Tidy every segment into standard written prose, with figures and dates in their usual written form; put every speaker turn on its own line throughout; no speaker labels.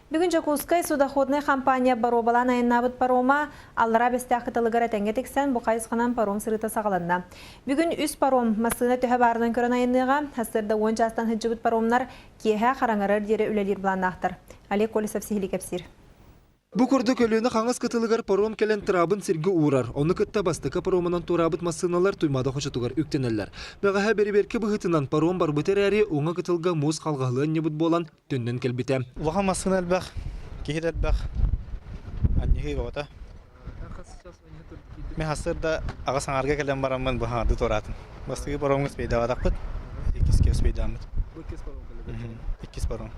Бүгін Жакускай судоходный компания баробалан айыннабыт парома аллара бестяқы тылығыра тәңгетексен бұқайысқанан паром сырыта сағаланна. Бүгін үс паром масына төһі барынан көрін айыныға, әсірді 10 жастан хыджыбыт паромнар кеға қараңырыр дері үлелер бұланнақтыр. Олег Колесов сихили кепсир.
Бу көрді көліні қаңыз кытылығар паром келен тұрабын сиргі уырар. Оны кытта бастықы паромынан турабыт масыналар туймады қошатуғар үктенелер. Бәғаға бері-беркі бұғытынан паром бар бұтер әрі оңа кытылға мұз қалғағылығын небіт болан түннен келбіте.
Уға масына әлбәқ, кейт әлбәқ, әннеге ғота. Мен асырда аға саңарға келен барамын бұғаңады тұратын. Бастығы паромыңыз бейдавадақ бұд, 2 кез бейдамыд. 2 паром.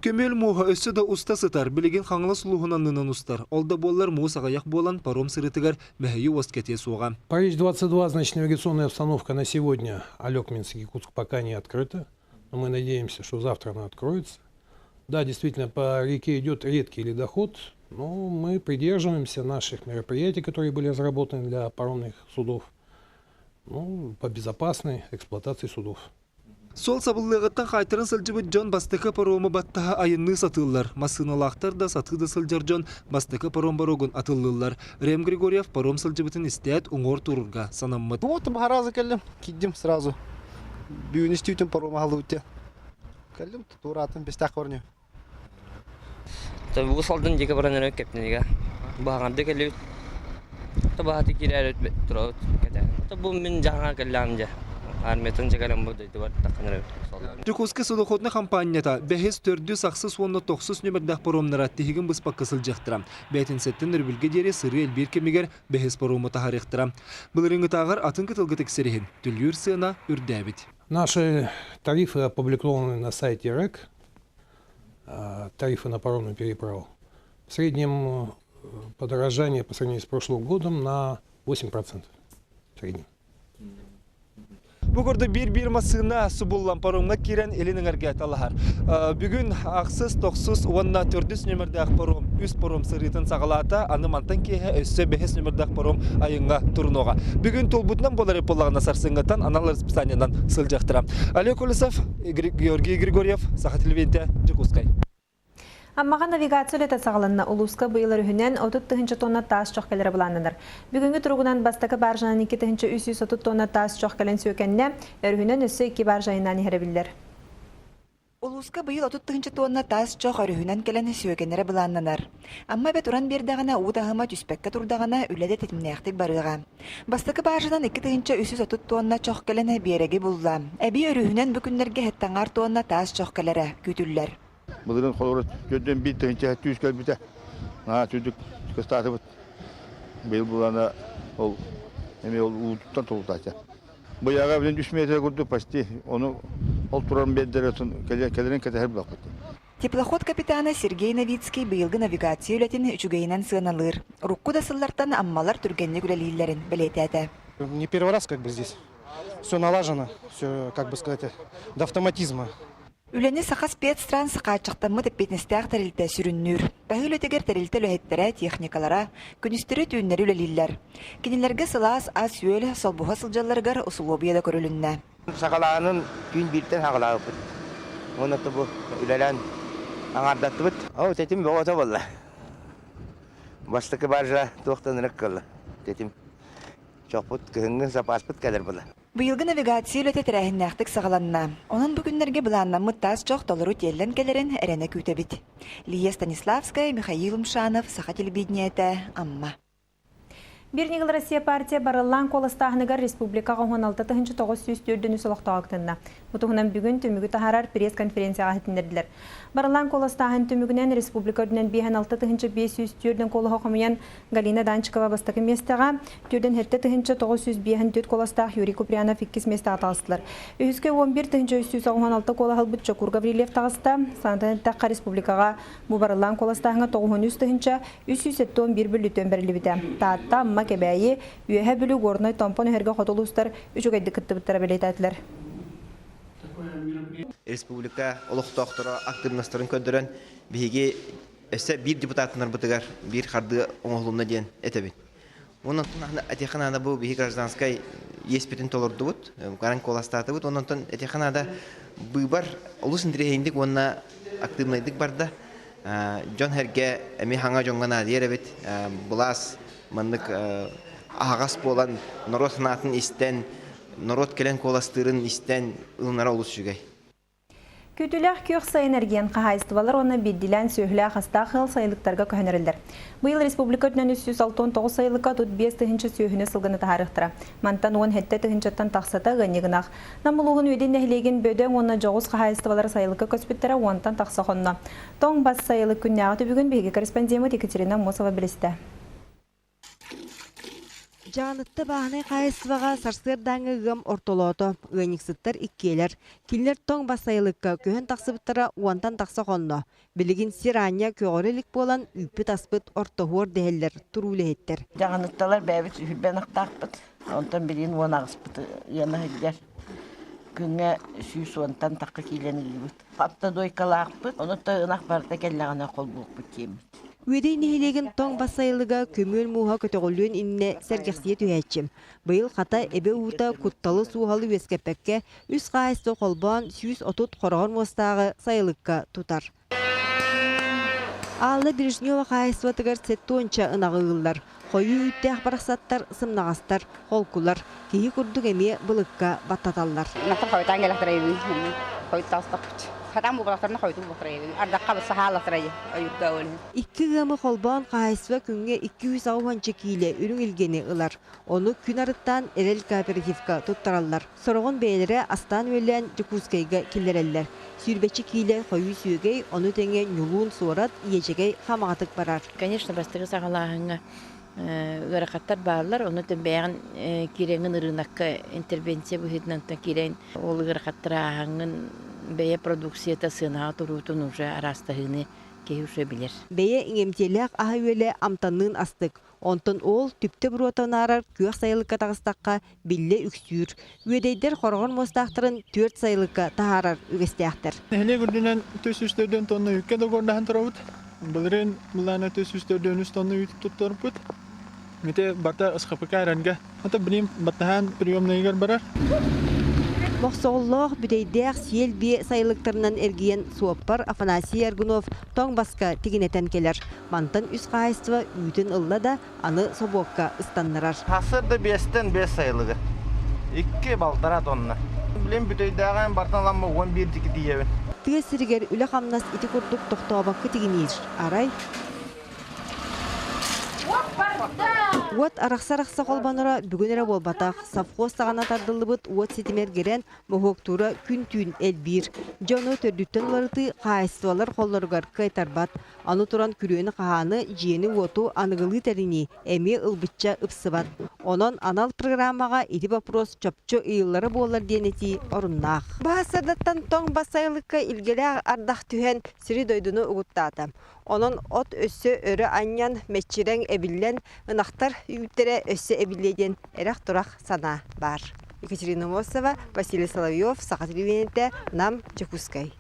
Көмел муға өссі да уста сытар, білеген қаңылы сұлуғынан нынан устар. Олда боллар муыз ағаяқ болан паром сырытығар мәхейі оскәте суға.
Париж-22, значит, навигационная обстановка на сегодня Алёк-Минск-Якутск пока не открыта. Но мы надеемся, что завтра она откроется. Да, действительно, по реке идет редкий ледоход, но мы придерживаемся наших мероприятий, которые были разработаны для паромных судов, по безопасной эксплуатации судов.
Сол сабыллығыттан қайтырын сылжыбыт жон бастықы паромы баттаға айынны сатылылар. Масыналақтар да сатыды сылжар жон бастықы паром барогын атылылар. Рем Григорьев паром сылжыбытын істет оңор тұрырға санаммыд.
Вот харазы келдім, киддім сразу. Бүйін істейтін паром ағылы өтте. Келдім, тұратын бестақ көріне.
Бұл салдың жеке баранын өк кептінеге. Бағанды келі бағаты керер өтіп тұрауыт. Бұл мен жаңа келі арметон жегалам бодойды бар тақыныр өтіп.
Жакускай судоходный компанията бәхес төрді сақсыз 19 нөмірдәқ паромнара тегін бұспақ қысыл жақтыра. Бәйтін сәттен үрбілге дере сыры әлбер кемегер бәхес паромы тағарықтыра. Бұлырыңы тағар атын кытылғы тексереген түллер сына үрдәбіт.
Наши тарифы опубликованы на сайте РЭК, тарифы на паромную переправу. В среднем подорожание по сравнению с прошлым годом на 8% в среднем.
Бұғырды бір масына сұбыллан паромға керен елінің әргәт алығар. Бүгін ақсыз, тоқсыз, онна 400 нөмірдәқ паром, үз паром сырытын сағалата, анымантан кейі өссі 5 нөмірдәқ паром айынға тұрыноға. Бүгін толбұтынан болары полағына сарсыңғатан аналар списаниянан сыл жақтыра. Олег Колесов, Георгий Григорьев, Саха телевидение, Жакускай.
Аммаға навигация лета сағаланна Улуска бұйылар үхінен 30 тонна тас чоқ кәлері бұланыныр. Бүгінгі тұрғынан бастықы баржанан 230 тонна тас чоқ кәлен сөйкенне, өрігінен өсі 2 баржайынан еребілдер.
Улуска бұйыл 30 тонна тас чоқ өрігінен кәлен сөйкенері бұланыныр. Амма бәт ұран бердіғана ұудағыма түспәкке тұрдағана үләді тетімнәқтік барыға. Бастықы баржанан 230 тонна чоқ кәлені береге бұлла. Әбі өрігінен бүкіндерге хеттаңар тонна тас чоқ кәлері күтілілер.
Бұлырын қолғыры көдден бір түгінші әтті кәл біті. Түдік кыстаты бұд. Бұл бұлана ол ұлттан толықтайды. Бұяға білен 3 метр көрді пасти. Оны ол тұрарын бәддері кәлерін кәтәхір бұлақ бұд.
Теплоход капитаны Сергей Новицкий бұйылғы навигация үлетін үчігейінен сығаналыр. Рукку да сыллартан аммалар түргенне күлелейлерін білетәді.
Не первый раз как бы здесь. Все налажено, все, как бы сказать, до автоматизма.
Үләне сақа спецтран сақачықтамы тәппетністәқ тәрілті сүріннүр. Бәғыл өтегер тәрілті лөһеттері техникалара, күністері түйінлері үлелілер. Кенелерге сылас аз сүйел солбуға сылжаларғар ұсулобияда көрілінні.
Сақалағының күйін бірттен сақалағы бұд. Онықты бұл үләлән аңардатты бұд. Ау, тәтім бауата болла. Бастықы баржа тоқтанырық қылы. Тәтім çox бұд, күхіңін запас бұд кәдір бұлла.
Бұйылғы навигация үлеті тәрәхіннәқтік сағаланна. Онын бүгіндерге бұланнамы тас жоқ толыру теллен кәлерін әрәні күйтәбіт. Лия Станиславская, Михаил Умшанов, Саха телевидениеті, Амма.
Бирнигыл Россия партия барылан колыстағынығар республикаға 16-904 үсіліқтағықтынна. Бұтығынан бүгін түмігі тахарар пресс-конференцияға хетіндерділер. Барылан колыстағын түмігінен республика үрдінен 16-504 қолы қоқымыян Галина Данчикова бастықы местіға, түрден 7-904 колыстақ Юрий Куприянов 2 месті аталыстылар. Үйізге 11-316 қолы ғалбыт Чокур Гаврилев тағыста, Сантанеттаққа республикаға бұ барылан колыстағыңа 9-3-311 бүлітен бәрілі Таатта амма кебәйі үйәһә бүлі горной тампон әрге қотылыстар үшігайды күтті бұттара білетәділер.
Республика олықтақтыра активностарын көндірін бігі өсі бір депутатынар бұтығар бір қарды оңғылымна дейін әтәбін. Оның әтеқанада бұл бігі гражданскай еспетін толырды бұд, қаран қоластаты бұд. Оның әтеқанада бұйбар ұлыс інтірейіндік онына активнайдық барды Жон herge эми хаңа жоңгана диеребит. Булас мындык агас болан народ хнатын истен, народ келен коластырын истен ылнара улус жүгей.
Күтүләк күйөксә энергиян кахайстывалар оны биддилән сөйлә хаста хыл сайылыктарга көһөнөрөлдер. Быйыл республика өтнән 369 сайылыкка тут 5 тыгынчы сөйһүне сылгыны тарихтыра. Мантан 10 хетте тыгынчаттан тахсата гыныгынак. Намылугын өден нәһилеген бөдән оны жогус кахайстывалар сайылыкка көспеттәре онтан тахса хонна. Тоң бас сайылык күннәгә бүгүн беге корреспондент Екатерина Мосова белесте.
Жанытты бағынай қайысываға сарсырдаңы ғым ортолото, ғыниксыттар иккелер. Киллер тоң басайылыққа көхін тақсыбыттара уантан тақса қонно. Білігін сирания көғырелік болан үпі таспыт ортоғыр дәхелер, турулы еттер.
Жанытталар бәбіт үхілбен ақтақпыт. Онтан білін он ағыспыт яна хілдер. Күнге сүйіс онтан таққа кейлені келбіт. Апта дойкалы ақпыт, оны тағынақ барда кәлләғана қол бұлықпыт кеміт.
Үедей нехилеген тоң басайылыға көмөл муға көтіғылуын инне сәргексие түйәтчім. Бұйыл қата әбе ұғыта күтталы суғалы өскепекке үс қайысты қолбан сүйіс отут қорғын мостағы сайылыққа тұтар. Аллы Брежнева қайысватығар сетті онша ынағығылар. Қойы үтті ақпарақсаттар, сымнағастар, қолкулар. Кейі күрдік әме бұлыққа баттаталар. Икки гамы қолбан қайысва күнге 260 киле үрің илгені ылар. Оны күн арыттан әрел кооперативка тұттаралар. Сорғын бәйлері астан өлен Жекускайға келерелер. Сүйірбәчі киле қойы сүйгей, оны тәңе нүлуын суарат, ежегей қамағатық барар.
Конечно, бастығы сағалағыңа ғарақаттар барлар, оны тәнбәйін кереңін ұрынаққа интервенция бұхетінен керең ол ғарақаттар ағаңын бәйе продукцията сынаға тұрутын уже арастағыны кейуші білер.
Бәйе иңемтелек аға өлі амтанның астық. Онтын ол түпті бір отанарар күйек сайылыққа тағыстаққа білі үксүйір. Өдейдер қорғын мостақтырын 4 сайылыққа тағарар үгістеқтір.
Нәхіле күрдінен төсүстерден тонны үкке де көрдіған тұрауыд. Бұлырын бұланы төсүстерден үст тонны үйтіп тұттырып бұд. Мете барта ысқапықа әрінге. Ата білім баттахан приемныйгар барар.
Моқсоғыллық бүдейдек сиел бе сайылықтарынан әргейен Суаппар Афанасий Аргунов тоң басқа тегінетен келер. Мантан үс қайыстыва үйтін ұлла да аны собуаққа ұстаннырар.
Хасырды 5-тен 5 сайылығы. 2 балтара тонна. Білем бүдейдеген бартанламы 11 тікі дейевін.
Тіге сірігер үлі қамнас ити күрдік тоқтауабаққы тегінейір. Арай. Уот арақса-арақса қолбаныра бүгінері болбатақ. Савхоз сағана тардылы бұд уот сетімер керен мұхоқтура күн түйін әлбір. Жону төрдүттен ларыты қайыстывалар қолларығар кайтарбат. Аны тұран күрені қағаны жиені уоту анығылы тәріне әме ұлбытча ұпсыбат. Онын анал программаға еті вопрос чөпчө үйілері болар денеті орыннақ. Бағасырдаттан тоң басайлыққа илгелі ардақ түйен сүрі дойдыны ұғыттатым. Onun ot össü örü anyan meççiren ebillen ınaqtar üyüttere össü ebilleden erak durak sana var. Екатерина Мосова, Василий Соловьев, Сақа телевидениеде, Нам, Жекускай.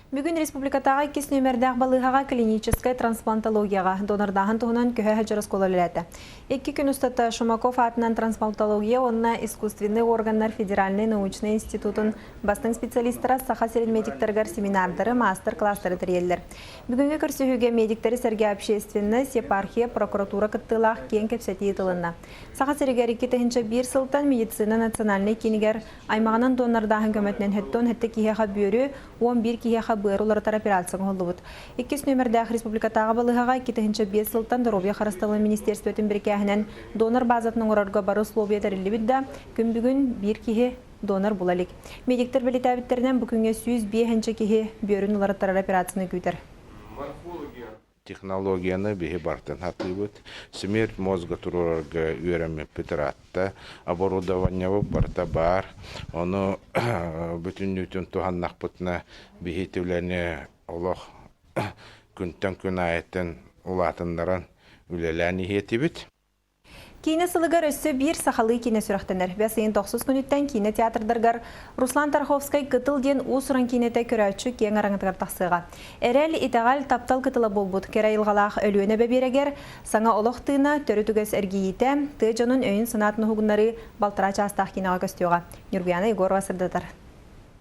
Бүгін республикатағы 2 нөмірдәқ балығаға клиническай трансплантологияға донордағын тұғынан көйі әжіріс қолылыләді. 2 күн ұстаты Шумаков атынан трансплантология онына искусственный органнар Федеральный научный институтын бастың специалистері сақа серен медиктергар семинардары, мастер-кластары тірелдер. Бүгінгі көрсіхуге медиктері сәрге общественны, сепархия, прокуратура кыттылақ кен кепсеті етілінна. Сақа серегер 2-1 сылтан медицина национальный кенігер аймағынан донордағын көмәтінен хеттон хетті кейеға бөрі 11 кейеға быр олар операцияң олуыд. 2 нөмірдәқ республикатағы балығаға 2-5 сылтан Доробия Харасталы министерстветін біркәхінен донор базатының орарға бары условия тәрілі бідді, күн бүгін бір кейі донор бұлалік. Медиктер білетәбіттерінен бүкінге 105 кейі бөрін олар операцияны көйтер.
Технологияны беги бартын хатыбыт. Смерть мозга турорга үйрәме петератта. Оборудование барта бар. Оны бүтін нютын туғаннақ бұтына беги төвләне олық күнтен күн айеттен улатынларын үлеләні етібіт.
Кейіне сылығар өссі бір сақалы кейіне сүрақтанар. Бәсейін 90 күніттен кейіне театрдарғар Руслан Тарховскай кытыл ден ұсырын кейінеті көрәтші кен араңытығар тақсыға. Әрәл итағал таптал кытылы болбуд. Кері илғалақ өлуіне бәберегер, саңа олықтығына төрі түгес әргейті, тұй жонын өйін сынатын ұғынлары балтыра частақ кейінаға көстеуға. Нюрбияна Егорова сырдатар.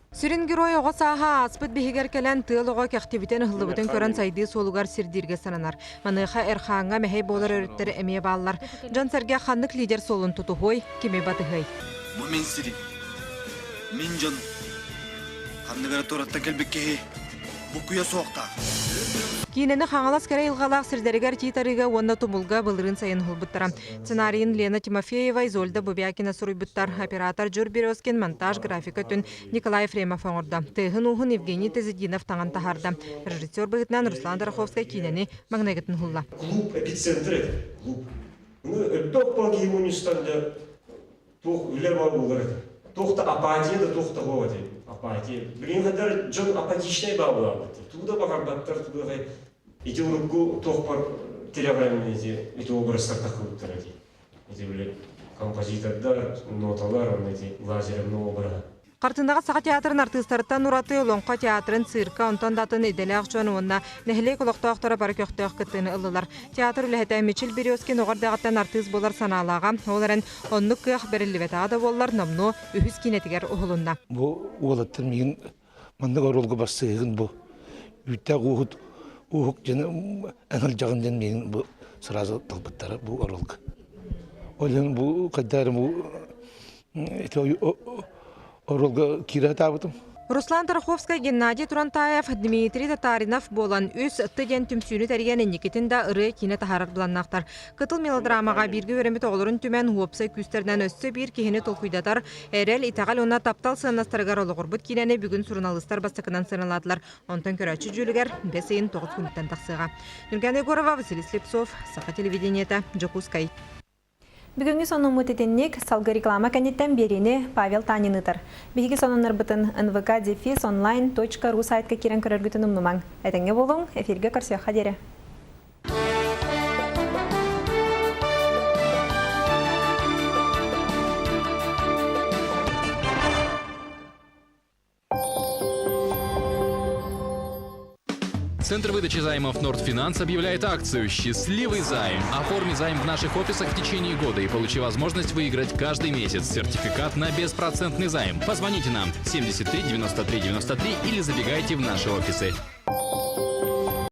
Сүрін герой оғы саға аспыт бігігер келен тыл оға кәқтебітен ұғылыбытын көрін сайды солуғар сирдирге сананар. Маныға әрхаңға мәхей болар өріттері әме балылар. Жан сәрге ханнык лидер солын тұту хой, кеме батығай.
Мен сирин, мен жан, ханныгара торатта келбекке бұқуя соқта.
Кинені қаңалас кәрі илғалақ сірдерігер титарыға онна тұмылға бұлырын сайын ғылбыттара. Сценарийін Лена Тимофеева, Изольда Бубякина сұруйбыттар, оператор Джур Березкин, монтаж, графика түн Николай Фремов оңырда. Тығын ұғын Евгений Тезидинов таңан тахарда. Режиссер бұғытынан Руслан Дараховскай кинені маңнагетін ғылла.
Клуб эпицентры, клуб. Тоқ балги имунистанда тоқ үлер бар болыр. Тоқта апатия да тоқта ғоды. Апатия. Білген қадар жон апатичный бар болады. Туда бағарбаттар, туда эти урубку тоқпар телеграммы эти образдар тақылыптар эти. Эти біле композитордар, ноталар, эти лазером образы.
Қартындағы саға театрын артыстарыттан ұраты олонқа театрын цирка онтан датын еделі ақшуан онына нәхілей қолықтақтары бар көқтіғ күттіні ұлылар. Театр үліхеті Мичел Березкин оғардағаттан артыз болар саналаға, оларын онны қиық берілівета ада болар намну үхіз кинетігер ұғылынна.
Бұл олаттыр меген мандық оролғы бассығын бұл. Үттәқ ұғық жаны әңіл жағын меген бұл сыразы талбыттары бұл оролғы. Олен бұл қайдары бұл оролга кира табытым.
Руслан Тараховскай, Геннадий Турантаев, Дмитрий Татаринов болан үс тыден түмсүйіні тәрген әнекетінде ұры кені тахарар бұланнақтар. Қытыл мелодрамаға бірге өремет оғылырын түмен хуопсы күстерінен өсі бір кехені толқуйдатар. Әрел итағал ona таптал сынастарығар олығыр бұд кенені бүгін сұрыналыстар бастықынан сыналадылар. Онтан көрәтші жүлігер 5-9 күніттен тақсыға. Нұрган Егорова, Василий Слепцов, Сақа телевидениеті, Джокускай.
Бүгінгі соның мұтетеннек салғы реклама кәнеттен берені Павел Танинытыр. Бігігі соныңыр бұтын nvk-online.ru сайтқа керен көрергітін ұмнымаң. Әтіңге болуң, эфирге көрсе қадері.
Центр выдачи займов Нордфинанс объявляет акцию «Счастливый займ». Оформи займ в наших офисах в течение года и получи возможность выиграть каждый месяц сертификат на беспроцентный займ. Позвоните нам 73 93 93 или забегайте в наши офисы.